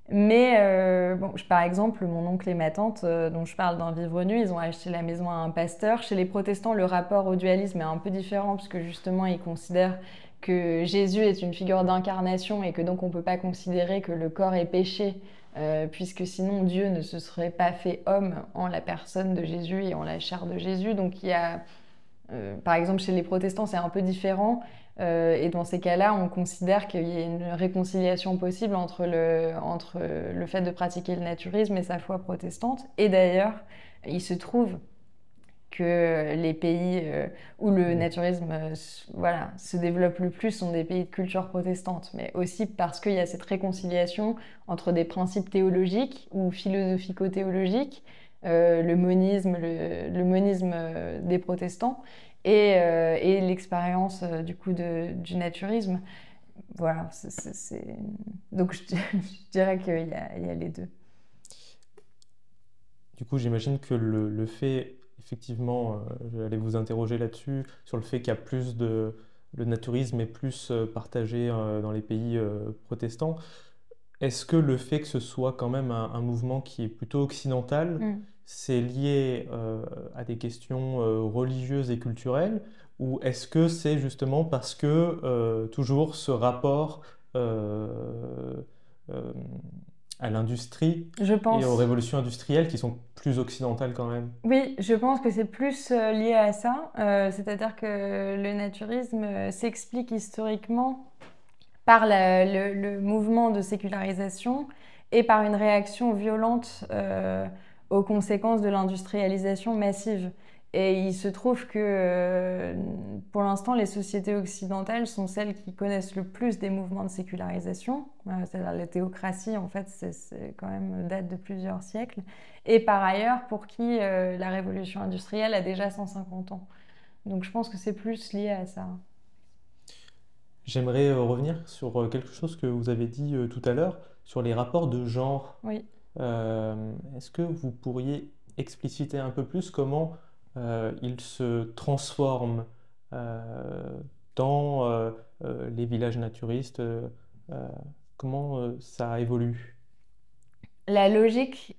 Mais par exemple, mon oncle et ma tante, dont je parle dans Vivre nu, ils ont acheté la maison à un pasteur. Chez les protestants, le rapport au dualisme est un peu différent, parce que justement, ils considèrent que Jésus est une figure d'incarnation et que donc on ne peut pas considérer que le corps est péché, puisque sinon Dieu ne se serait pas fait homme en la personne de Jésus et en la chair de Jésus. Donc il y a, par exemple, chez les protestants, c'est un peu différent. Et dans ces cas-là, on considère qu'il y a une réconciliation possible entre le fait de pratiquer le naturisme et sa foi protestante. Et d'ailleurs, il se trouve que les pays où le naturisme se développe le plus sont des pays de culture protestante, mais aussi parce qu'il y a cette réconciliation entre des principes théologiques ou philosophico-théologiques, le monisme des protestants, et l'expérience du coup du naturisme. Voilà, donc je dirais qu'il y a les deux. Du coup, j'imagine que le fait, effectivement, j'allais vous interroger là-dessus, sur le fait qu'il y a le naturisme est plus partagé dans les pays protestants. Est-ce que le fait que ce soit quand même un mouvement qui est plutôt occidental, c'est lié à des questions religieuses et culturelles, ou est-ce que c'est justement parce que toujours ce rapport à l'industrie et aux révolutions industrielles qui sont plus occidentales quand même? Oui, je pense que c'est plus lié à ça. C'est-à-dire que le naturisme s'explique historiquement par le mouvement de sécularisation et par une réaction violente aux conséquences de l'industrialisation massive. Et il se trouve que pour l'instant, les sociétés occidentales sont celles qui connaissent le plus des mouvements de sécularisation. C'est-à-dire la théocratie, en fait, c'est quand même date de plusieurs siècles. Et par ailleurs, pour qui la révolution industrielle a déjà 150 ans. Donc je pense que c'est plus lié à ça. J'aimerais revenir sur quelque chose que vous avez dit tout à l'heure, sur les rapports de genre. Oui. Est-ce que vous pourriez expliciter un peu plus comment ils se transforment dans les villages naturistes, comment ça évolue? La logique,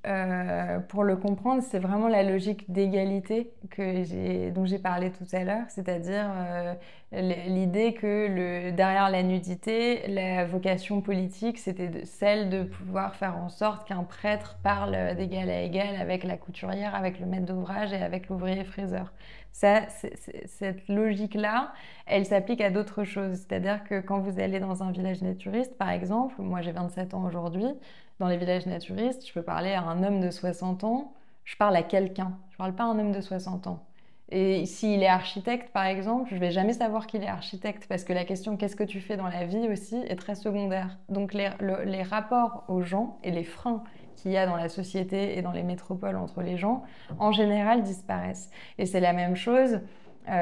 pour le comprendre, c'est vraiment la logique d'égalité dont j'ai parlé tout à l'heure, c'est-à-dire l'idée que derrière la nudité, la vocation politique, c'était celle de pouvoir faire en sorte qu'un prêtre parle d'égal à égal avec la couturière, avec le maître d'ouvrage et avec l'ouvrier fraiseur. Ça, cette logique-là, elle s'applique à d'autres choses. C'est-à-dire que quand vous allez dans un village naturiste, par exemple, moi j'ai 27 ans aujourd'hui, dans les villages naturistes, je peux parler à un homme de 60 ans, je parle à quelqu'un, je ne parle pas à un homme de 60 ans. Et s'il est architecte, par exemple, je ne vais jamais savoir qu'il est architecte parce que la question qu'est-ce que tu fais dans la vie aussi est très secondaire. Donc les rapports aux gens et les freins qu'il y a dans la société et dans les métropoles entre les gens, en général, disparaissent. Et c'est la même chose. En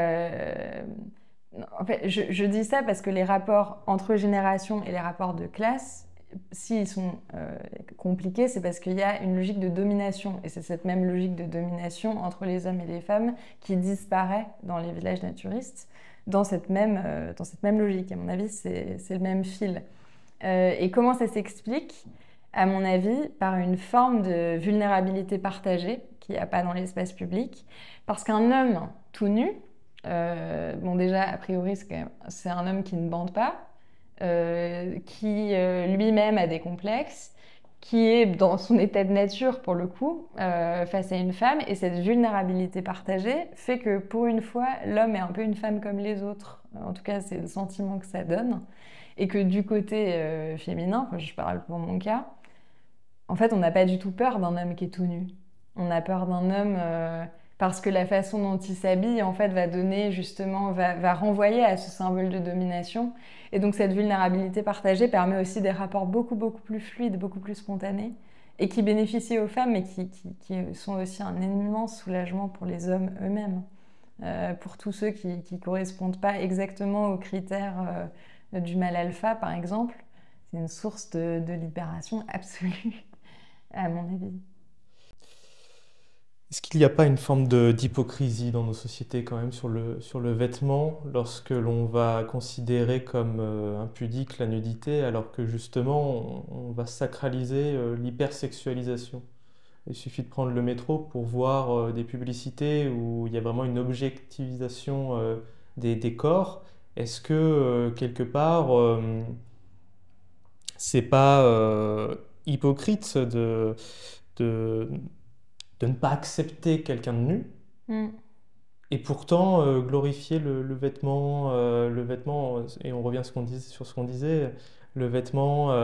fait, je dis ça parce que les rapports entre générations et les rapports de classe, s'ils sont compliqués, c'est parce qu'il y a une logique de domination. Et c'est cette même logique de domination entre les hommes et les femmes qui disparaît dans les villages naturistes, dans cette même logique. À mon avis, c'est le même fil. Et comment ça s'explique? À mon avis, par une forme de vulnérabilité partagée qu'il n'y a pas dans l'espace public. Parce qu'un homme tout nu, bon déjà, a priori, c'est un homme qui ne bande pas, qui lui-même a des complexes, qui est dans son état de nature pour le coup, face à une femme, et cette vulnérabilité partagée fait que pour une fois, l'homme est un peu une femme comme les autres. En tout cas, c'est le sentiment que ça donne. Et que du côté féminin, enfin, je parle pour mon cas, en fait, on n'a pas du tout peur d'un homme qui est tout nu. On a peur d'un homme parce que la façon dont il s'habille, en fait, va donner justement, va renvoyer à ce symbole de domination. Et donc, cette vulnérabilité partagée permet aussi des rapports beaucoup, beaucoup plus fluides, beaucoup plus spontanés, et qui bénéficient aux femmes, mais qui sont aussi un immense soulagement pour les hommes eux-mêmes. Pour tous ceux qui ne correspondent pas exactement aux critères du mâle alpha, par exemple, c'est une source de libération absolue, à mon avis. Est-ce qu'il n'y a pas une forme d'hypocrisie dans nos sociétés quand même sur le vêtement lorsque l'on va considérer comme impudique la nudité alors que justement on va sacraliser l'hypersexualisation? Il suffit de prendre le métro pour voir des publicités où il y a vraiment une objectivisation des corps. Est-ce que quelque part c'est pas hypocrite de, de ne pas accepter quelqu'un de nu Mm. et pourtant glorifier le vêtement, et on revient sur ce qu'on disait, le vêtement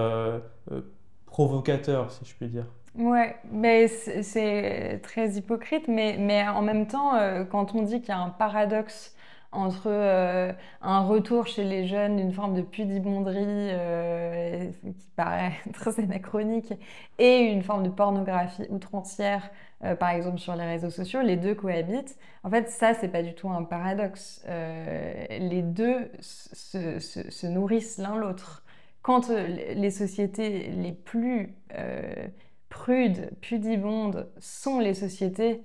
provocateur, si je puis dire. Ouais, mais c'est très hypocrite, mais en même temps, quand on dit qu'il y a un paradoxe entre un retour chez les jeunes d'une forme de pudibonderie qui paraît très anachronique et une forme de pornographie outrancière, par exemple sur les réseaux sociaux, les deux cohabitent. En fait, ça, c'est pas du tout un paradoxe. Les deux se nourrissent l'un l'autre. Quand les sociétés les plus prudes, pudibondes sont les sociétés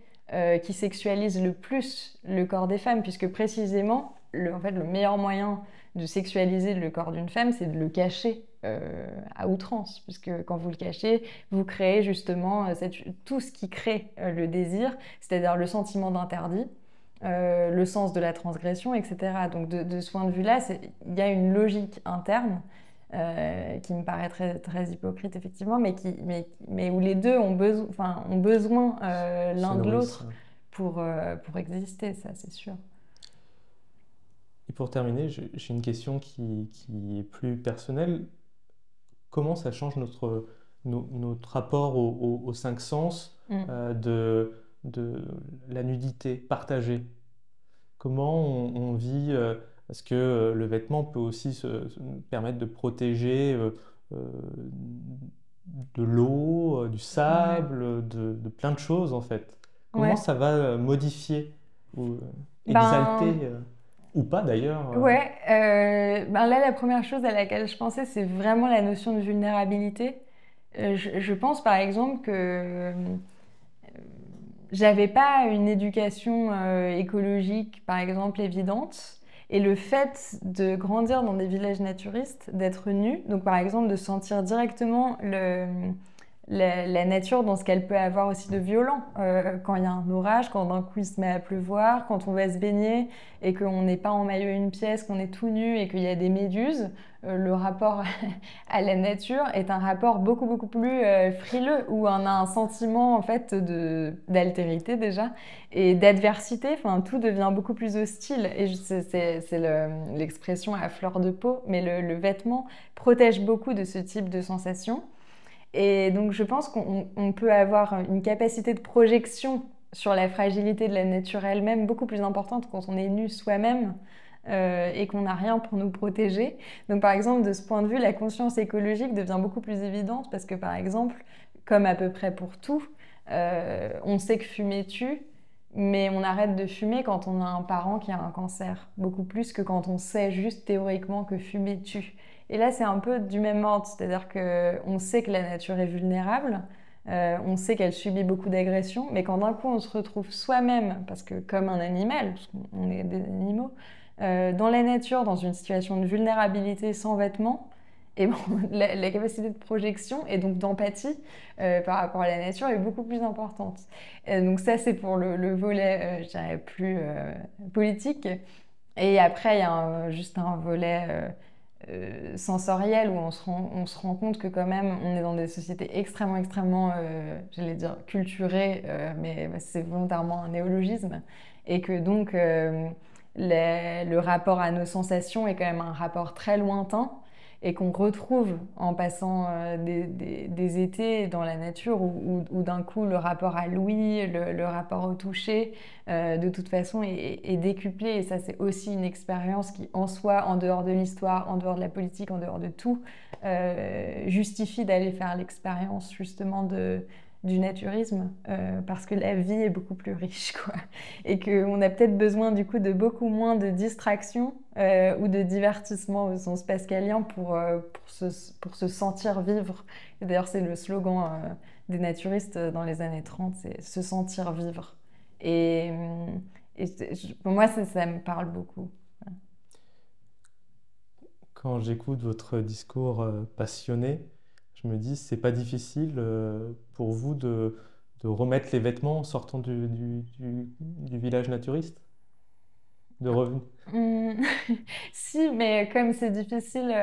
qui sexualisent le plus le corps des femmes, puisque précisément, en fait, le meilleur moyen de sexualiser le corps d'une femme, c'est de le cacher à outrance, puisque quand vous le cachez, vous créez justement tout ce qui crée le désir, c'est-à-dire le sentiment d'interdit, le sens de la transgression, etc. Donc de ce point de vue-là, il y a une logique interne qui me paraît très, très hypocrite, effectivement, mais où les deux ont besoin l'un de l'autre pour exister, ça, c'est sûr. Et Et pour terminer, j'ai une question qui est plus personnelle. Comment ça change notre rapport aux cinq sens de la nudité partagée? Comment on vit parce que le vêtement peut aussi se permettre de protéger euh, de l'eau, du Ouais. sable, de plein de choses en fait. Comment Ouais. ça va modifier ou exalter, Ben, ou pas d'ailleurs ouais. Ben là, la première chose à laquelle je pensais, c'est vraiment la notion de vulnérabilité. Je pense par exemple que j'avais pas une éducation écologique, par exemple, évidente. Et le fait de grandir dans des villages naturistes, d'être nu, donc par exemple de sentir directement la nature dans ce qu'elle peut avoir aussi de violent. Quand il y a un orage, quand d'un coup il se met à pleuvoir, quand on va se baigner et qu'on n'est pas en maillot une pièce, qu'on est tout nu et qu'il y a des méduses, le rapport à la nature est un rapport beaucoup beaucoup plus frileux où on a un sentiment en fait d'altérité déjà et d'adversité. Enfin, tout devient beaucoup plus hostile et c'est l'expression à fleur de peau, mais le vêtement protège beaucoup de ce type de sensation. Et donc je pense qu'on peut avoir une capacité de projection sur la fragilité de la nature elle-même beaucoup plus importante quand on est nu soi-même et qu'on n'a rien pour nous protéger. Donc par exemple, de ce point de vue, la conscience écologique devient beaucoup plus évidente parce que par exemple, comme à peu près pour tout, on sait que fumer tue, mais on arrête de fumer quand on a un parent qui a un cancer, beaucoup plus que quand on sait juste théoriquement que fumer tue. Et là, c'est un peu du même ordre, c'est-à-dire qu'on sait que la nature est vulnérable, on sait qu'elle subit beaucoup d'agressions, mais quand d'un coup on se retrouve soi-même, parce que comme un animal, parce qu'on est des animaux, dans la nature, dans une situation de vulnérabilité sans vêtements, et bon, la capacité de projection et donc d'empathie par rapport à la nature est beaucoup plus importante. Donc ça, c'est pour le volet, je dirais, plus politique. Et après, il y a juste un volet sensoriel où on se rend compte que quand même, on est dans des sociétés extrêmement, extrêmement, j'allais dire, culturées, mais c'est volontairement un néologisme. Et que donc, le rapport à nos sensations est quand même un rapport très lointain et qu'on retrouve en passant des étés dans la nature où d'un coup le rapport à l'ouïe, le rapport au toucher, de toute façon est décuplé. Et ça, c'est aussi une expérience qui, en soi, en dehors de l'histoire, en dehors de la politique, en dehors de tout, justifie d'aller faire l'expérience justement du naturisme parce que la vie est beaucoup plus riche, quoi. Et qu'on a peut-être besoin du coup de beaucoup moins de distraction ou de divertissement au sens pascalien pour se sentir vivre. Et d'ailleurs, c'est le slogan des naturistes dans les années 30, c'est se sentir vivre. Et, pour moi, ça me parle beaucoup. Quand j'écoute votre discours passionné, je me dis, c'est pas difficile pour vous de remettre les vêtements en sortant du village naturiste? De revenir. Hum, Si, mais comme c'est difficile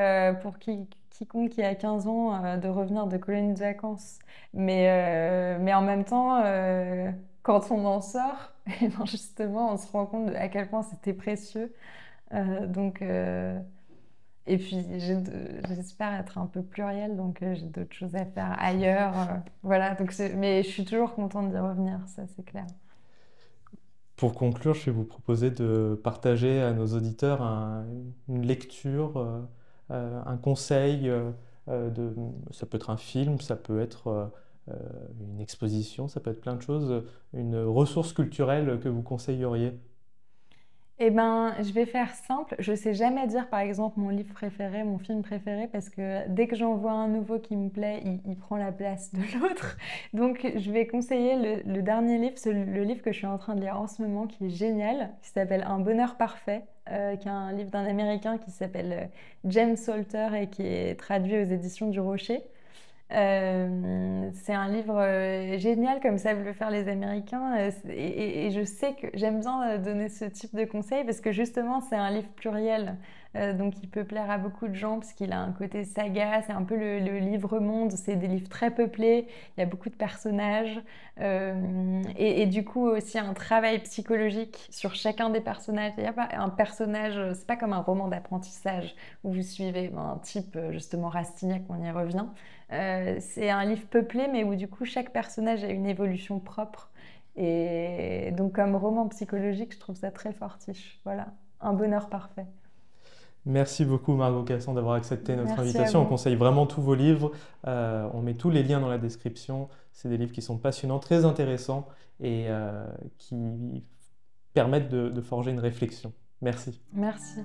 pour quiconque qui a 15 ans de revenir de colonie de vacances. Mais en même temps, quand on en sort, eh ben justement, on se rend compte à quel point c'était précieux. Donc, et puis, j'espère être un peu plurielle, donc j'ai d'autres choses à faire ailleurs. Voilà, donc mais je suis toujours contente d'y revenir, ça c'est clair. Pour conclure, je vais vous proposer de partager à nos auditeurs une lecture, un conseil. Ça peut être un film, ça peut être euh, une exposition, ça peut être plein de choses. Une ressource culturelle que vous conseilleriez. Eh ben, je vais faire simple. Je sais jamais dire, par exemple, mon livre préféré, mon film préféré, parce que dès que j'en vois un nouveau qui me plaît, il prend la place de l'autre. Donc, je vais conseiller le dernier livre, le livre que je suis en train de lire en ce moment, qui est génial, qui s'appelle Un bonheur parfait, qui est un livre d'un Américain qui s'appelle James Salter et qui est traduit aux éditions du Rocher. C'est un livre génial comme savent le faire les Américains et je sais que j'aime bien donner ce type de conseils parce que justement c'est un livre pluriel donc il peut plaire à beaucoup de gens parce qu'il a un côté saga, c'est un peu le livre-monde, c'est des livres très peuplés, il y a beaucoup de personnages, et du coup aussi un travail psychologique sur chacun des personnages. Il n'y a pas un personnage, c'est pas comme un roman d'apprentissage où vous suivez un type, justement Rastignac, on y revient. C'est un livre peuplé, mais où du coup chaque personnage a une évolution propre. Et donc comme roman psychologique, je trouve ça très fortiche. Voilà, un bonheur parfait. Merci beaucoup Margot Cassan d'avoir accepté notre Merci à invitation. On vous. conseille vraiment tous vos livres. On met tous les liens dans la description. C'est des livres qui sont passionnants, très intéressants et qui permettent de forger une réflexion. Merci. Merci.